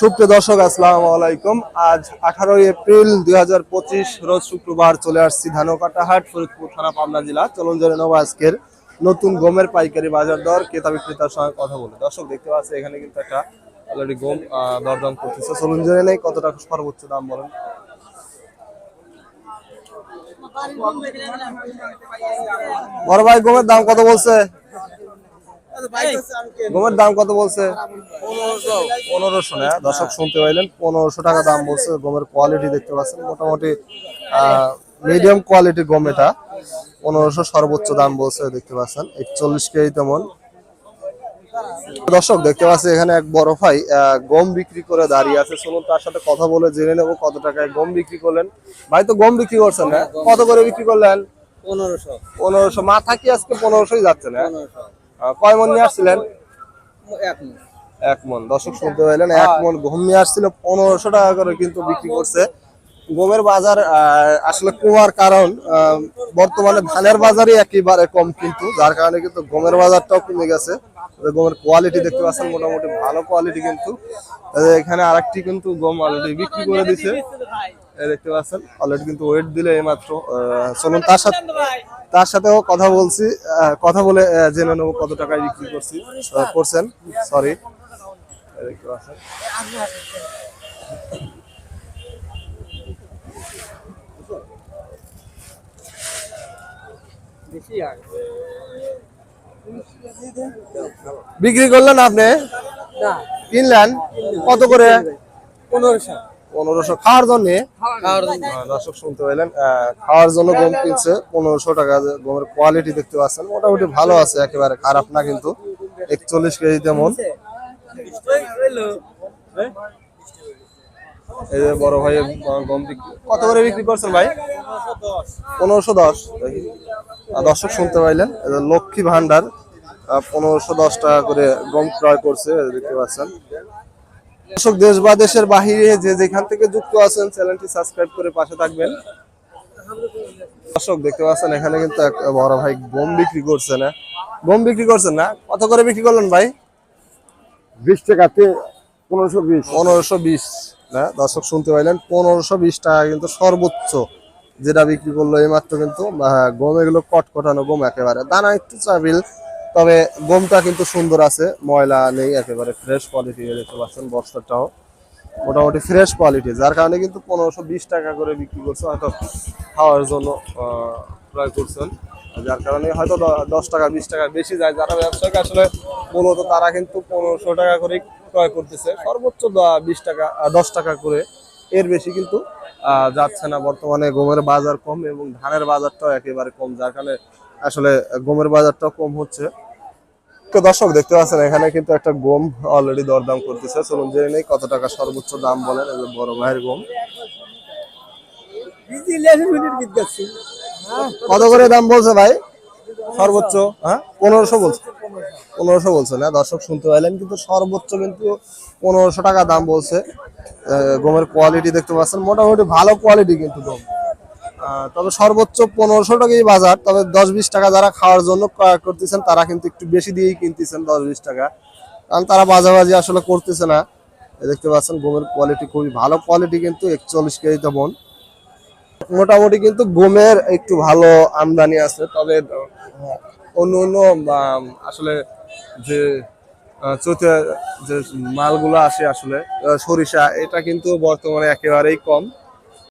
সুপ্রিয় দর্শক, আসসালামু আলাইকুম। আজ 18 এপ্রিল 2025 রোজ শুক্রবার চলে আসছি ধানকাটা হাট, ফরিদপুর থানা, পাবনা জেলা। চলুন জেনে নেব আজকের নতুন গমের পাইকারি বাজার দর, ক্রেতা বিক্রেতার সঙ্গে কথা বলে। দর্শক দেখতে পাচ্ছি এখানে কিন্তু একটা অলরেডি গম দরদাম করতেছে। চলুন জেনে নেই কত টাকা সর্বোচ্চ দাম বলেন। বড় ভাই, গমের দাম কত বলছে? গমের দাম কত বলছে? 1500 না? দর্শক শুনতে পাইলেন, 1500 টাকা দাম বলছে। গমের কোয়ালিটি দেখতে পাচ্ছেন, মোটামুটি মিডিয়াম কোয়ালিটি গম। এটা 1500 সর্বোচ্চ দাম বলছে, দেখতে পাচ্ছেন 41 কেজি তেমন। দর্শক দেখতে পাচ্ছি এখানে এক বড় ভাই গম বিক্রি করে দাঁড়িয়ে আছে। চলুন তার সাথে কথা বলে জেনে নেবো কত টাকায় গম বিক্রি করলেন। ভাই তো গম বিক্রি করছেন না? কত করে বিক্রি করলেন? 1500। মাথা কি আজকে 1500ই যাচ্ছে না? কয় মন নিয়ে আসছিলেন? এক মন। দর্শক শুনতে পাইলেন, এক মন গম নিয়ে আসছিল, 1500 টাকা করে কিন্তু বিক্রি করছে। গমের বাজার আসলে কমার কারণ বর্তমানে ধানের বাজারই একেবারে কম, কিন্তু যার কারণে কিন্তু গমের বাজারটাও কমে গেছে। গমের কোয়ালিটি দেখতে পাচ্ছেন, মোটামুটি ভালো কোয়ালিটি। কিন্তু এখানে আরেকটি কিন্তু গম অলরেডি বিক্রি করে দিছে, দেখতে পাচ্ছেন। অলরেডি কিন্তু ওয়েট দিলে এইমাত্র। চলুন তার সাথেও কথা বলছি, কথা বলে জেনে নেবো কত টাকায় বিক্রি করছেন। সরি, দেখতে পাচ্ছেন। বিক্রি করলেন আপনি? কিনলেন কত করে? 1500 খাওয়ার জন্য। দর্শক শুনতে পাইলেন, খাওয়ার জন্য গম কিনছে 1500 টাকা। গমের কোয়ালিটি দেখতে পাচ্ছেন, মোটামুটি ভালো আছে, একেবারে খারাপ না কিন্তু। 41 কেজি তেমন। এই যে বড় ভাই গম কত করে বিক্রি করছেন ভাই? 1510। দর্শক শুনতে পাইলেন, লক্ষ্মী ভান্ডার 1510 টাকা করে গম ক্রয় করছে, দেখতে পাচ্ছেন। দর্শক, দেশ বা দেশের বাহিরে যে যেখান থেকে যুক্ত আছেন, চ্যানেলটি সাবস্ক্রাইব করে পাশে থাকবেন। দর্শক দেখতে পাচ্ছেন এখানে কিন্তু এক বড় ভাই গম বিক্রি করছে না? গম বিক্রি করছেন না? কত করে বিক্রি করলেন ভাই? 20 টাকাতে 1520। 1520 না? দর্শক শুনতে পাইলেন, 1520 টাকা কিন্তু সর্বোচ্চ যেটা বিক্রি করলো এইমাত্র। কিন্তু গম এগুলো কটকটানো গম, একেবারে দানা একটু চাবিল, তবে গমটা কিন্তু সুন্দর আছে, ময়লা নেই, একেবারে ফ্রেশ কোয়ালিটি। দেখতে পাচ্ছেন বস্তাটাও মোটামুটি ফ্রেশ কোয়ালিটি, যার কারণে কিন্তু 1520 টাকা করে বিক্রি করছে। হয়তো খাওয়ার জন্য ক্রয় করছেন, যার কারণে হয়তো 10 টাকা 20 টাকা বেশি যায়। যারা ব্যবসায়িক আসলে মূলত তারা কিন্তু 1500 টাকা করে ক্রয় করতেছে, সর্বোচ্চ 20 টাকা 10 টাকা করে, এর বেশি কিন্তু যাচ্ছে না। বর্তমানে গমের বাজার কম এবং ধানের বাজারটাও একেবারে কম, যার কারণে আসলে গমের বাজারটাও কম হচ্ছে। তো দর্শক দেখতে পাচ্ছেন এখানে কিন্তু একটা গম অলরেডি দরদাম করতেছে। চলুন জেনে নেই কত টাকা সর্বোচ্চ দাম বলেন। এই যে বড় ভাইয়ের গম কত করে দাম বলছে ভাই সর্বোচ্চ? হ্যাঁ, 1500 বলছে। 1500 বলছে না? দর্শক শুনতে পাইলেন, কিন্তু সর্বোচ্চ কিন্তু 1500 টাকা দাম বলছে। গমের কোয়ালিটি দেখতে পাচ্ছেন, মোটামুটি ভালো কোয়ালিটি কিন্তু গম। তবে সর্বোচ্চ 1500 টাকাই বাজার। তবে 10-20 টাকা যারা খাওয়ার জন্য ক্রয় করতেছেন, তারা কিন্তু একটু বেশি দিয়েই কিনতেছেন, 10-20 টাকা, কারণ তারা বাজাবাজি আসলে করতেছে না। দেখতে পাচ্ছেন গমের কোয়ালিটি খুবই ভালো কোয়ালিটি, কিন্তু 41 কেজি তেমন। মোটামুটি কিন্তু গমের একটু ভালো আমদানি আছে। তবে অন্য অন্য আসলে যে চৈতে যে মালগুলো আসে আসলে, সরিষা, এটা কিন্তু বর্তমানে একেবারেই কম।